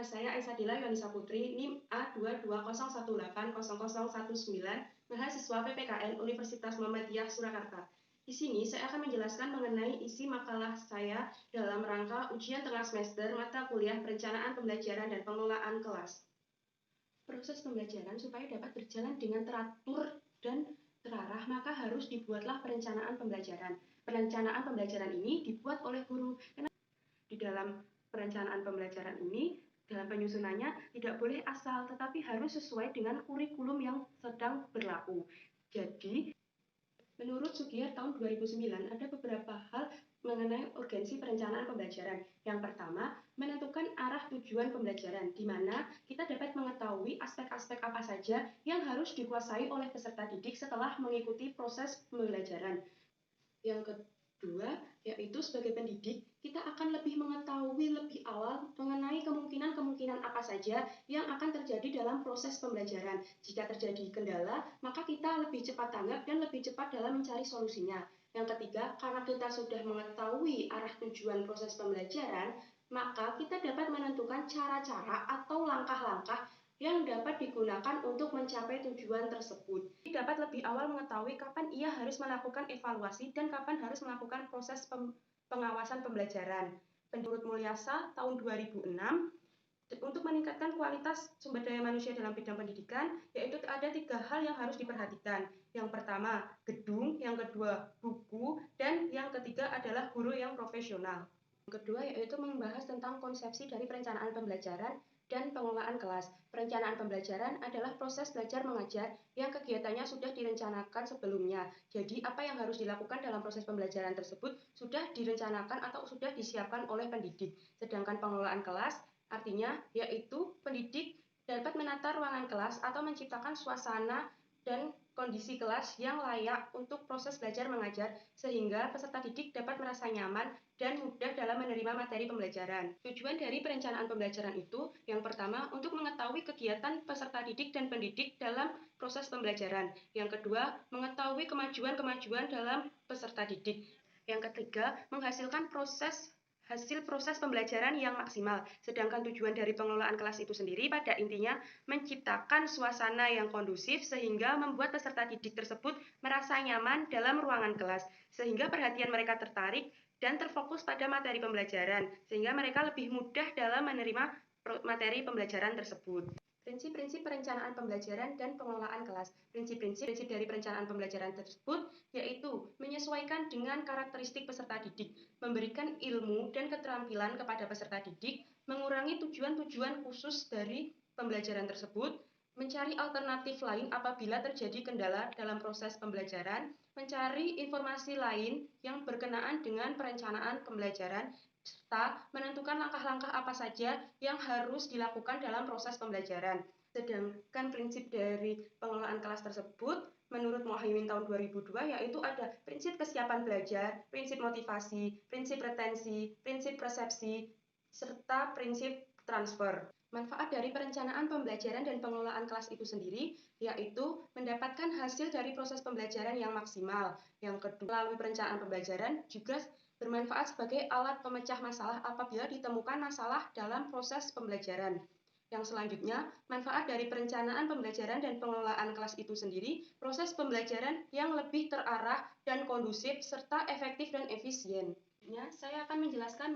Nama saya Aisadila Yonisa Putri, NIM A220180019, mahasiswa PPKN Universitas Muhammadiyah Surakarta. Di sini saya akan menjelaskan mengenai isi makalah saya dalam rangka ujian tengah semester mata kuliah Perencanaan Pembelajaran dan Pengelolaan Kelas. Proses pembelajaran supaya dapat berjalan dengan teratur dan terarah, maka harus dibuatlah perencanaan pembelajaran. Perencanaan pembelajaran ini dibuat oleh guru. Di dalam perencanaan pembelajaran ini, dalam penyusunannya tidak boleh asal, tetapi harus sesuai dengan kurikulum yang sedang berlaku. Jadi, menurut Sugiyar tahun 2009, ada beberapa hal mengenai urgensi perencanaan pembelajaran. Yang pertama, menentukan arah tujuan pembelajaran, di mana kita dapat mengetahui aspek-aspek apa saja yang harus dikuasai oleh peserta didik setelah mengikuti proses pembelajaran. Yang kedua, yaitu sebagai pendidik, kita akan lebih mengetahui lebih awal mengenai kemungkinan-kemungkinan apa saja yang akan terjadi dalam proses pembelajaran. Jika terjadi kendala, maka kita lebih cepat tanggap dan lebih cepat dalam mencari solusinya. Yang ketiga, karena kita sudah mengetahui arah tujuan proses pembelajaran, maka kita dapat menentukan cara-cara atau langkah-langkah yang dapat digunakan untuk mencapai tujuan tersebut. Dapat lebih awal mengetahui kapan ia harus melakukan evaluasi dan kapan harus melakukan proses pengawasan pembelajaran. Menurut Mulyasa tahun 2006, untuk meningkatkan kualitas sumber daya manusia dalam bidang pendidikan, yaitu ada 3 hal yang harus diperhatikan. Yang pertama, gedung, yang kedua, buku, dan yang ketiga adalah guru yang profesional. Yang kedua yaitu membahas tentang konsepsi dari perencanaan pembelajaran dan pengelolaan kelas. Perencanaan pembelajaran adalah proses belajar mengajar yang kegiatannya sudah direncanakan sebelumnya. Jadi apa yang harus dilakukan dalam proses pembelajaran tersebut sudah direncanakan atau sudah disiapkan oleh pendidik. Sedangkan pengelolaan kelas artinya yaitu pendidik dapat menata ruangan kelas atau menciptakan suasana dan kondisi kelas yang layak untuk proses belajar mengajar sehingga peserta didik dapat merasa nyaman dan mudah dalam menerima materi pembelajaran. Tujuan dari perencanaan pembelajaran itu, yang pertama, untuk mengetahui kegiatan peserta didik dan pendidik dalam proses pembelajaran. Yang kedua, mengetahui kemajuan-kemajuan dalam peserta didik. Yang ketiga, menghasilkan hasil proses pembelajaran yang maksimal. Sedangkan tujuan dari pengelolaan kelas itu sendiri pada intinya menciptakan suasana yang kondusif sehingga membuat peserta didik tersebut merasa nyaman dalam ruangan kelas, sehingga perhatian mereka tertarik dan terfokus pada materi pembelajaran, sehingga mereka lebih mudah dalam menerima materi pembelajaran tersebut. Prinsip-prinsip perencanaan pembelajaran dan pengelolaan kelas. Prinsip-prinsip dari perencanaan pembelajaran tersebut yaitu menyesuaikan dengan karakteristik peserta didik, memberikan ilmu dan keterampilan kepada peserta didik, mengurangi tujuan-tujuan khusus dari pembelajaran tersebut, mencari alternatif lain apabila terjadi kendala dalam proses pembelajaran, mencari informasi lain yang berkenaan dengan perencanaan pembelajaran, serta menentukan langkah-langkah apa saja yang harus dilakukan dalam proses pembelajaran. Sedangkan prinsip dari pengelolaan kelas tersebut menurut Muhaimin tahun 2002 yaitu ada prinsip kesiapan belajar, prinsip motivasi, prinsip retensi, prinsip persepsi, serta prinsip transfer. Manfaat dari perencanaan pembelajaran dan pengelolaan kelas itu sendiri yaitu mendapatkan hasil dari proses pembelajaran yang maksimal. Yang kedua, melalui perencanaan pembelajaran juga bermanfaat sebagai alat pemecah masalah apabila ditemukan masalah dalam proses pembelajaran. Yang selanjutnya, manfaat dari perencanaan pembelajaran dan pengelolaan kelas itu sendiri, proses pembelajaran yang lebih terarah dan kondusif serta efektif dan efisien. Saya akan menjelaskan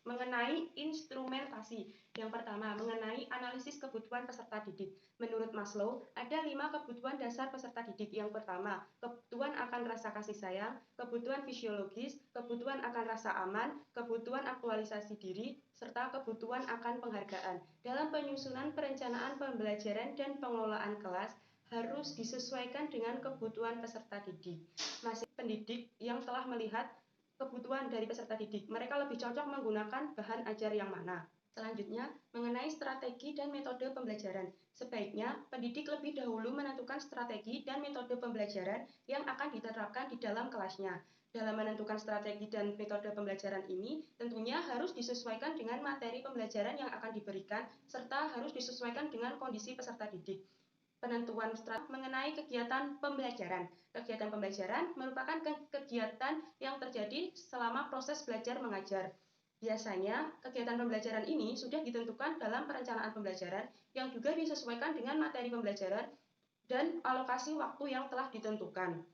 mengenai instrumentasi. Yang pertama, mengenai analisis kebutuhan peserta didik. Menurut Maslow, ada 5 kebutuhan dasar peserta didik. Yang pertama, kebutuhan akan rasa kasih sayang, kebutuhan fisiologis, kebutuhan akan rasa aman, kebutuhan aktualisasi diri, serta kebutuhan akan penghargaan. Dalam penyusunan perencanaan pembelajaran dan pengelolaan kelas, harus disesuaikan dengan kebutuhan peserta didik. Masih pendidik yang telah melihat kebutuhan dari peserta didik, mereka lebih cocok menggunakan bahan ajar yang mana. Selanjutnya, mengenai strategi dan metode pembelajaran. Sebaiknya, pendidik lebih dahulu menentukan strategi dan metode pembelajaran yang akan diterapkan di dalam kelasnya. Dalam menentukan strategi dan metode pembelajaran ini, tentunya harus disesuaikan dengan materi pembelajaran yang akan diberikan, serta harus disesuaikan dengan kondisi peserta didik. Penentuan strategi mengenai kegiatan pembelajaran. Kegiatan pembelajaran merupakan kegiatan yang terjadi selama proses belajar mengajar. Biasanya, kegiatan pembelajaran ini sudah ditentukan dalam perencanaan pembelajaran yang juga disesuaikan dengan materi pembelajaran dan alokasi waktu yang telah ditentukan.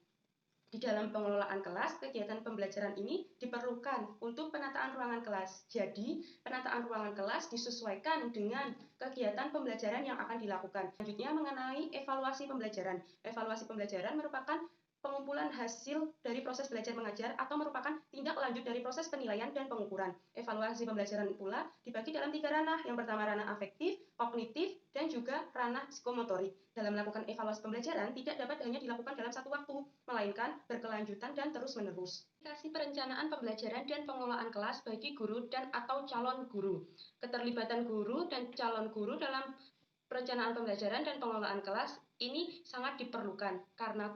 Di dalam pengelolaan kelas, kegiatan pembelajaran ini diperlukan untuk penataan ruangan kelas. Jadi, penataan ruangan kelas disesuaikan dengan kegiatan pembelajaran yang akan dilakukan. Selanjutnya, mengenai evaluasi pembelajaran. Evaluasi pembelajaran merupakan pengumpulan hasil dari proses belajar mengajar atau merupakan tindak lanjut dari proses penilaian dan pengukuran. Evaluasi pembelajaran pula dibagi dalam 3 ranah. Yang pertama ranah afektif, kognitif, dan juga ranah psikomotorik. Dalam melakukan evaluasi pembelajaran tidak dapat hanya dilakukan dalam satu waktu, melainkan berkelanjutan dan terus-menerus. Aplikasi perencanaan pembelajaran dan pengelolaan kelas bagi guru dan atau calon guru. Keterlibatan guru dan calon guru dalam perencanaan pembelajaran dan pengelolaan kelas ini sangat diperlukan karena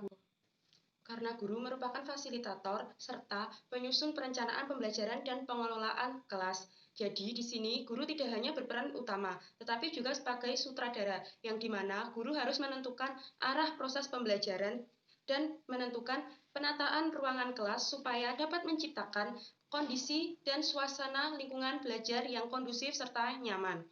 guru merupakan fasilitator serta penyusun perencanaan pembelajaran dan pengelolaan kelas. Jadi di sini guru tidak hanya berperan utama, tetapi juga sebagai sutradara, yang dimana guru harus menentukan arah proses pembelajaran dan menentukan penataan ruangan kelas supaya dapat menciptakan kondisi dan suasana lingkungan belajar yang kondusif serta nyaman.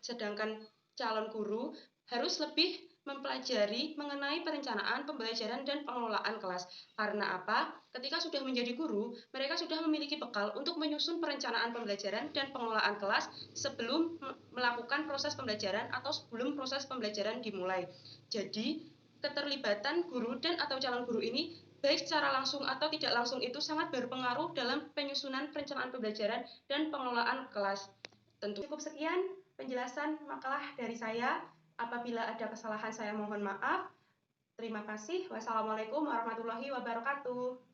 Sedangkan calon guru harus lebih mempelajari mengenai perencanaan pembelajaran dan pengelolaan kelas. Karena apa? Ketika sudah menjadi guru, mereka sudah memiliki bekal untuk menyusun perencanaan pembelajaran dan pengelolaan kelas sebelum melakukan proses pembelajaran atau sebelum proses pembelajaran dimulai. Jadi, keterlibatan guru dan atau calon guru ini baik secara langsung atau tidak langsung itu sangat berpengaruh dalam penyusunan perencanaan pembelajaran dan pengelolaan kelas. Tentu cukup sekian penjelasan makalah dari saya. Apabila ada kesalahan saya mohon maaf. Terima kasih. Wassalamualaikum warahmatullahi wabarakatuh.